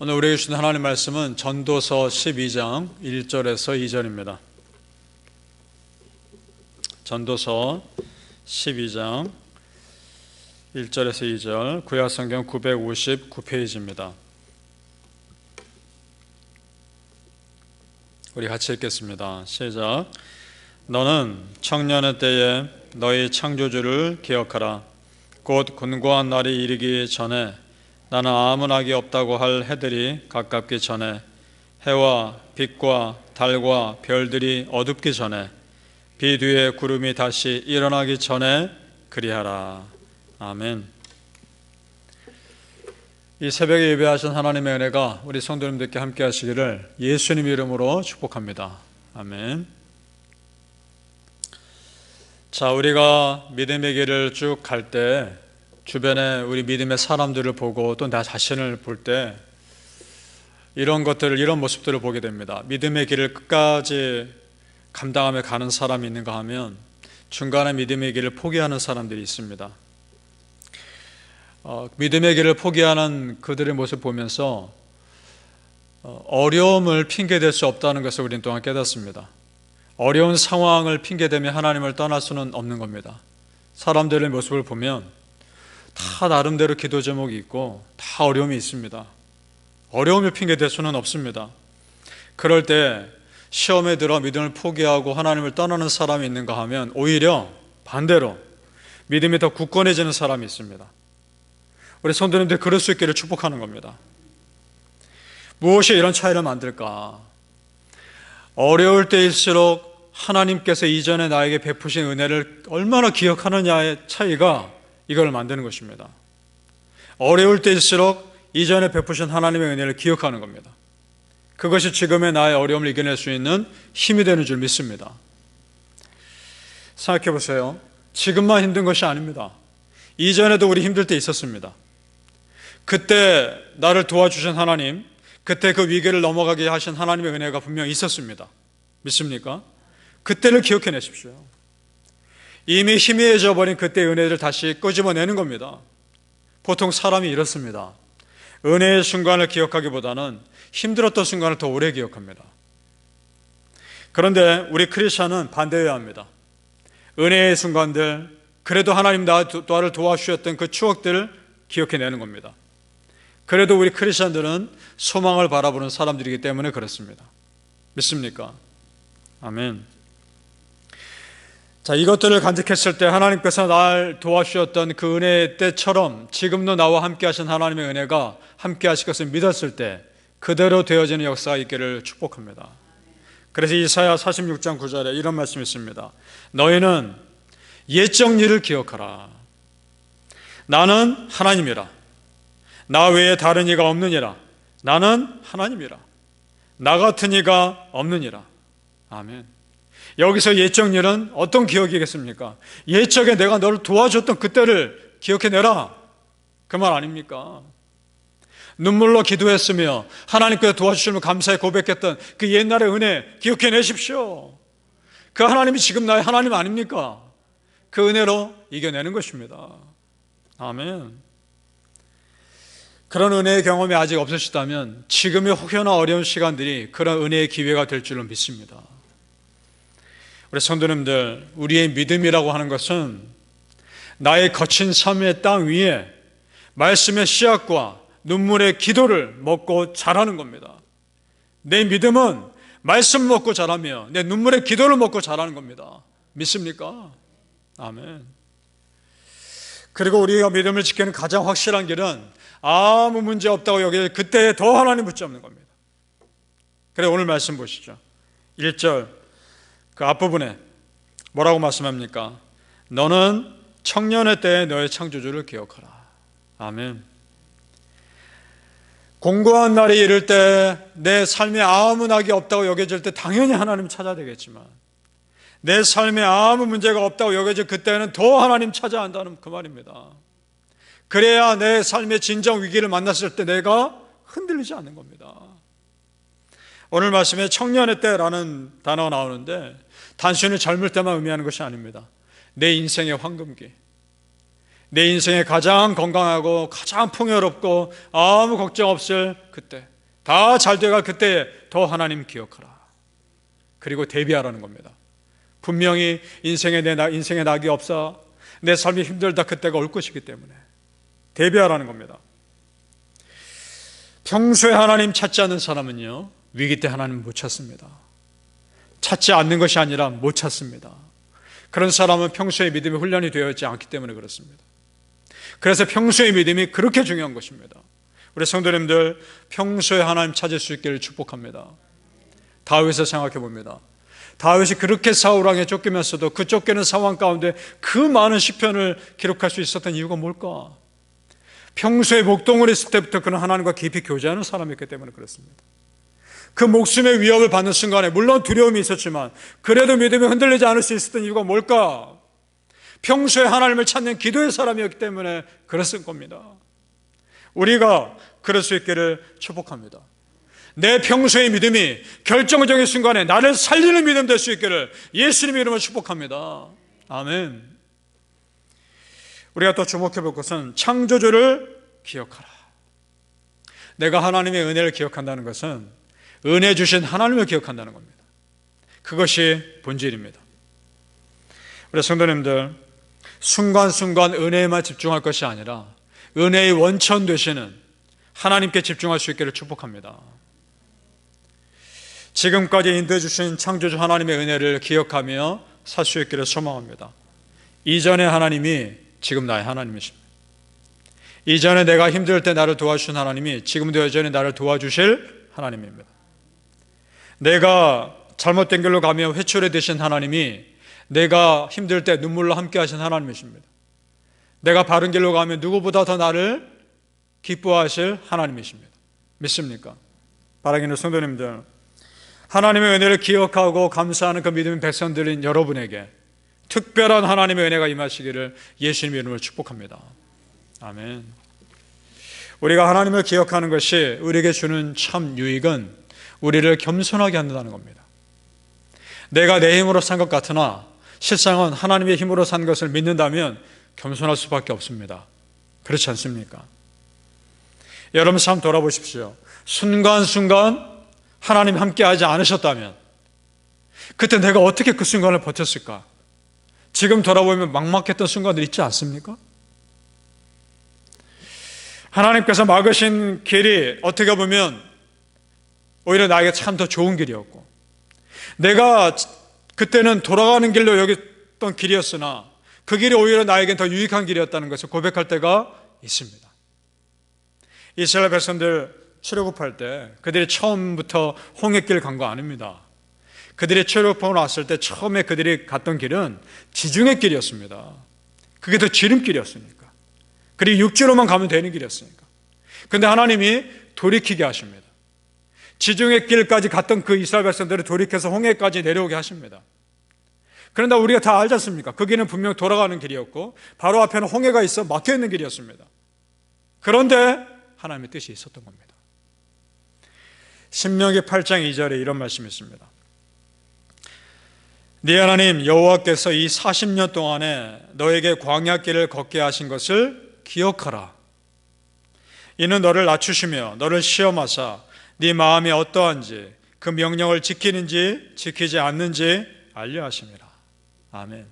오늘 우리에게 주신 하나님 말씀은 전도서 12장 1절에서 2절입니다. 전도서 12장 1절에서 2절, 구약성경 959페이지입니다. 우리 같이 읽겠습니다. 시작. 너는 청년의 때에 너희 창조주를 기억하라. 곧 곤고한 날이 이르기 전에, 나는 아무 낙이 없다고 할 해들이 가깝기 전에, 해와 빛과 달과 별들이 어둡기 전에, 비 뒤에 구름이 다시 일어나기 전에 그리하라. 아멘. 이 새벽에 예배하신 하나님의 은혜가 우리 성도님들께 함께 하시기를 예수님 이름으로 축복합니다. 아멘. 자, 우리가 믿음의 길을 쭉 갈 때 주변에 우리 믿음의 사람들을 보고 또 나 자신을 볼 때 이런 것들을, 이런 모습들을 보게 됩니다. 믿음의 길을 끝까지 감당하며 가는 사람이 있는가 하면 중간에 믿음의 길을 포기하는 사람들이 있습니다. 믿음의 길을 포기하는 그들의 모습을 보면서 어려움을 핑계댈 수 없다는 것을 우리는 또한 깨닫습니다. 어려운 상황을 핑계대며 하나님을 떠날 수는 없는 겁니다. 사람들의 모습을 보면 다 나름대로 기도 제목이 있고 다 어려움이 있습니다. 어려움을 핑계댈 수는 없습니다. 그럴 때 시험에 들어 믿음을 포기하고 하나님을 떠나는 사람이 있는가 하면 오히려 반대로 믿음이 더 굳건해지는 사람이 있습니다. 우리 성도님들 그럴 수 있기를 축복하는 겁니다. 무엇이 이런 차이를 만들까? 어려울 때일수록 하나님께서 이전에 나에게 베푸신 은혜를 얼마나 기억하느냐의 차이가 이걸 만드는 것입니다. 어려울 때일수록 이전에 베푸신 하나님의 은혜를 기억하는 겁니다. 그것이 지금의 나의 어려움을 이겨낼 수 있는 힘이 되는 줄 믿습니다. 생각해 보세요. 지금만 힘든 것이 아닙니다. 이전에도 우리 힘들 때 있었습니다. 그때 나를 도와주신 하나님, 그때 그 위기를 넘어가게 하신 하나님의 은혜가 분명히 있었습니다. 믿습니까? 그때를 기억해내십시오. 이미 희미해져 버린 그때의 은혜를 다시 끄집어내는 겁니다. 보통 사람이 이렇습니다. 은혜의 순간을 기억하기보다는 힘들었던 순간을 더 오래 기억합니다. 그런데 우리 크리스찬은 반대여야 합니다. 은혜의 순간들, 그래도 하나님 나를 도와주셨던 그 추억들을 기억해내는 겁니다. 그래도 우리 크리스찬들은 소망을 바라보는 사람들이기 때문에 그렇습니다. 믿습니까? 아멘. 자, 이것들을 간직했을 때 하나님께서 날 도와주셨던 그 은혜의 때처럼 지금도 나와 함께 하신 하나님의 은혜가 함께 하실 것을 믿었을 때 그대로 되어지는 역사가 있기를 축복합니다. 그래서 이사야 46장 9절에 이런 말씀이 있습니다. 너희는 옛적 일을 기억하라. 나는 하나님이라. 나 외에 다른 이가 없느니라. 나는 하나님이라. 나 같은 이가 없느니라. 아멘. 여기서 옛적 일은 어떤 기억이겠습니까? 옛적에 내가 너를 도와줬던 그때를 기억해내라, 그 말 아닙니까? 눈물로 기도했으며 하나님께서 도와주시면 감사히 고백했던 그 옛날의 은혜 기억해내십시오. 그 하나님이 지금 나의 하나님 아닙니까? 그 은혜로 이겨내는 것입니다. 아멘. 그런 은혜의 경험이 아직 없으시다면 지금의 혹여나 어려운 시간들이 그런 은혜의 기회가 될 줄로 믿습니다. 우리 성도님들, 우리의 믿음이라고 하는 것은 나의 거친 삶의 땅 위에 말씀의 씨앗과 눈물의 기도를 먹고 자라는 겁니다. 내 믿음은 말씀 먹고 자라며 내 눈물의 기도를 먹고 자라는 겁니다. 믿습니까? 아멘. 그리고 우리가 믿음을 지키는 가장 확실한 길은 아무 문제 없다고 여길 그때에 더 하나님 붙잡는 겁니다. 그래, 오늘 말씀 보시죠. 1절 그 앞부분에 뭐라고 말씀합니까? 너는 청년의 때에 너의 창조주를 기억하라. 아멘. 공고한 날이 이를 때 내 삶에 아무 낙이 없다고 여겨질 때 당연히 하나님 찾아야 되겠지만 내 삶에 아무 문제가 없다고 여겨질 그때는 더 하나님 찾아야 한다는 그 말입니다. 그래야 내 삶의 진정 위기를 만났을 때 내가 흔들리지 않는 겁니다. 오늘 말씀에 청년의 때라는 단어가 나오는데 단순히 젊을 때만 의미하는 것이 아닙니다. 내 인생의 황금기, 내 인생에 가장 건강하고 가장 풍요롭고 아무 걱정 없을 그때, 다 잘 돼갈 그때 더 하나님 기억하라. 그리고 대비하라는 겁니다. 분명히 인생에 낙이 없어, 내 삶이 힘들다, 그때가 올 것이기 때문에 대비하라는 겁니다. 평소에 하나님 찾지 않는 사람은요, 위기 때 하나님 못 찾습니다. 찾지 않는 것이 아니라 못 찾습니다. 그런 사람은 평소에 믿음이 훈련이 되어 있지 않기 때문에 그렇습니다. 그래서 평소의 믿음이 그렇게 중요한 것입니다. 우리 성도님들, 평소에 하나님 찾을 수 있기를 축복합니다. 다윗을 생각해 봅니다. 다윗이 그렇게 사울 왕에 쫓기면서도 그 쫓기는 상황 가운데 그 많은 시편을 기록할 수 있었던 이유가 뭘까? 평소에 목동을 했을 때부터 그는 하나님과 깊이 교제하는 사람이었기 때문에 그렇습니다. 그 목숨의 위협을 받는 순간에 물론 두려움이 있었지만 그래도 믿음이 흔들리지 않을 수 있었던 이유가 뭘까? 평소에 하나님을 찾는 기도의 사람이었기 때문에 그랬을 겁니다. 우리가 그럴 수 있기를 축복합니다. 내 평소의 믿음이 결정적인 순간에 나를 살리는 믿음 될 수 있기를 예수님의 이름으로 축복합니다. 아멘. 우리가 또 주목해 볼 것은 창조주를 기억하라. 내가 하나님의 은혜를 기억한다는 것은 은혜 주신 하나님을 기억한다는 겁니다. 그것이 본질입니다. 우리 성도님들, 순간순간 은혜에만 집중할 것이 아니라 은혜의 원천 되시는 하나님께 집중할 수 있기를 축복합니다. 지금까지 인도해 주신 창조주 하나님의 은혜를 기억하며 살 수 있기를 소망합니다. 이전의 하나님이 지금 나의 하나님이십니다. 이전에 내가 힘들 때 나를 도와주신 하나님이 지금도 여전히 나를 도와주실 하나님입니다. 내가 잘못된 길로 가며 회초리 되신 하나님이 내가 힘들 때 눈물로 함께 하신 하나님이십니다. 내가 바른 길로 가면 누구보다 더 나를 기뻐하실 하나님이십니다. 믿습니까? 사랑하는 성도님들, 하나님의 은혜를 기억하고 감사하는 그 믿음의 백성들인 여러분에게 특별한 하나님의 은혜가 임하시기를 예수님의 이름으로 축복합니다. 아멘. 우리가 하나님을 기억하는 것이 우리에게 주는 참 유익은 우리를 겸손하게 한다는 겁니다. 내가 내 힘으로 산 것 같으나 실상은 하나님의 힘으로 산 것을 믿는다면 겸손할 수밖에 없습니다. 그렇지 않습니까? 여러분 삶 돌아보십시오. 순간순간 하나님 함께 하지 않으셨다면 그때 내가 어떻게 그 순간을 버텼을까? 지금 돌아보면 막막했던 순간들 있지 않습니까? 하나님께서 막으신 길이 어떻게 보면 오히려 나에게 참 더 좋은 길이었고, 내가 그때는 돌아가는 길로 여겼던 길이었으나 그 길이 오히려 나에겐 더 유익한 길이었다는 것을 고백할 때가 있습니다. 이스라엘 백성들 출애굽할 때 그들이 처음부터 홍해길 간 거 아닙니다. 그들이 출애굽하고 났을 때 처음에 그들이 갔던 길은 지중해 길이었습니다. 그게 더 지름길이었으니까, 그리고 육지로만 가면 되는 길이었으니까. 그런데 하나님이 돌이키게 하십니다. 지중해 길까지 갔던 그 이스라엘 백성들을 돌이켜서 홍해까지 내려오게 하십니다. 그런데 우리가 다 알지 않습니까? 그 길은 분명 돌아가는 길이었고 바로 앞에는 홍해가 있어 막혀있는 길이었습니다. 그런데 하나님의 뜻이 있었던 겁니다. 신명기 8장 2절에 이런 말씀이 있습니다. 네 하나님 여호와께서 이 40년 동안에 너에게 광야길을 걷게 하신 것을 기억하라. 이는 너를 낮추시며 너를 시험하사 네 마음이 어떠한지 그 명령을 지키는지 지키지 않는지 알려 하심이라. 아멘.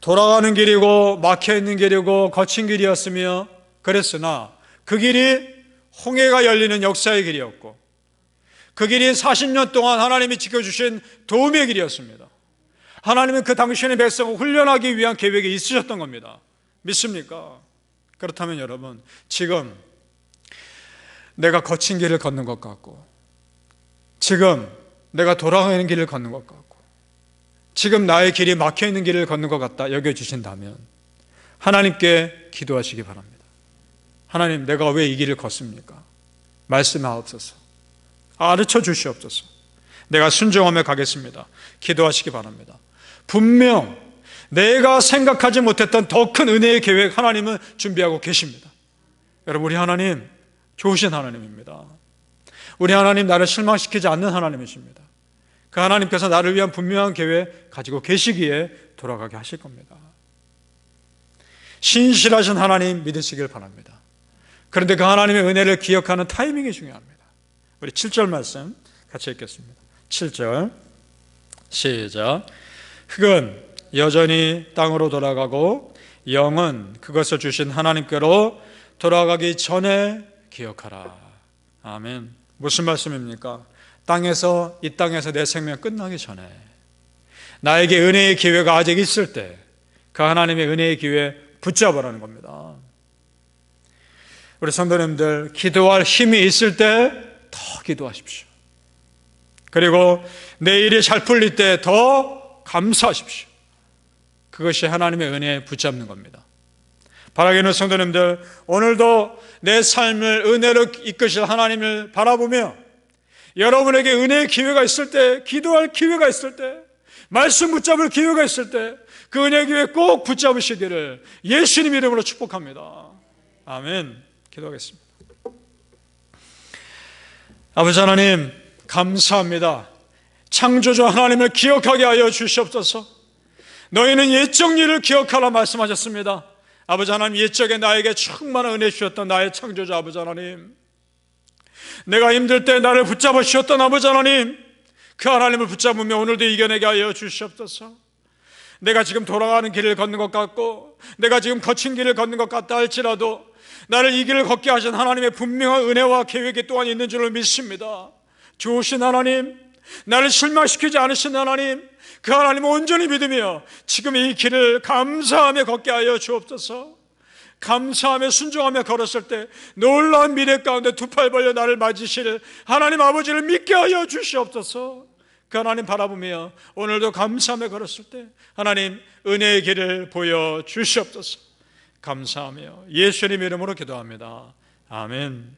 돌아가는 길이고 막혀있는 길이고 거친 길이었으며 그랬으나 그 길이 홍해가 열리는 역사의 길이었고 그 길이 40년 동안 하나님이 지켜주신 도움의 길이었습니다. 하나님은 그 당신의 백성을 훈련하기 위한 계획이 있으셨던 겁니다. 믿습니까? 그렇다면 여러분, 지금 내가 거친 길을 걷는 것 같고, 지금 내가 돌아가는 길을 걷는 것 같고, 지금 나의 길이 막혀있는 길을 걷는 것 같다 여겨주신다면 하나님께 기도하시기 바랍니다. 하나님, 내가 왜 이 길을 걷습니까? 말씀하옵소서. 가르쳐 주시옵소서. 내가 순종하며 가겠습니다. 기도하시기 바랍니다. 분명 내가 생각하지 못했던 더 큰 은혜의 계획 하나님은 준비하고 계십니다. 여러분, 우리 하나님 좋으신 하나님입니다. 우리 하나님 나를 실망시키지 않는 하나님이십니다. 그 하나님께서 나를 위한 분명한 계획 가지고 계시기에 돌아가게 하실 겁니다. 신실하신 하나님 믿으시길 바랍니다. 그런데 그 하나님의 은혜를 기억하는 타이밍이 중요합니다. 우리 7절 말씀 같이 읽겠습니다. 7절 시작. 흙은 여전히 땅으로 돌아가고 영은 그것을 주신 하나님께로 돌아가기 전에 기억하라. 아멘. 무슨 말씀입니까? 이 땅에서 내 생명 끝나기 전에, 나에게 은혜의 기회가 아직 있을 때 그 하나님의 은혜의 기회에 붙잡으라는 겁니다. 우리 성도님들, 기도할 힘이 있을 때 더 기도하십시오. 그리고 내 일이 잘 풀릴 때 더 감사하십시오. 그것이 하나님의 은혜에 붙잡는 겁니다. 바라기는 성도님들, 오늘도 내 삶을 은혜로 이끄실 하나님을 바라보며 여러분에게 은혜의 기회가 있을 때, 기도할 기회가 있을 때, 말씀 붙잡을 기회가 있을 때 그 은혜의 기회 꼭 붙잡으시기를 예수님 이름으로 축복합니다. 아멘. 기도하겠습니다. 아버지 하나님, 감사합니다. 창조주 하나님을 기억하게 하여 주시옵소서. 너희는 옛적 일을 기억하라 말씀하셨습니다. 아버지 하나님, 옛적에 나에게 충만한 은혜 주셨던 나의 창조주 아버지 하나님, 내가 힘들 때 나를 붙잡아 주셨던 아버지 하나님, 그 하나님을 붙잡으며 오늘도 이겨내게 하여 주시옵소서. 내가 지금 돌아가는 길을 걷는 것 같고, 내가 지금 거친 길을 걷는 것 같다 할지라도 나를 이 길을 걷게 하신 하나님의 분명한 은혜와 계획이 또한 있는 줄을 믿습니다. 좋으신 하나님, 나를 실망시키지 않으신 하나님, 그 하나님을 온전히 믿으며 지금 이 길을 감사하며 걷게 하여 주옵소서. 감사하며 순종하며 걸었을 때 놀라운 미래 가운데 두 팔 벌려 나를 맞으실 하나님 아버지를 믿게 하여 주시옵소서. 그 하나님 바라보며 오늘도 감사하며 걸었을 때 하나님 은혜의 길을 보여 주시옵소서. 감사하며 예수님 이름으로 기도합니다. 아멘.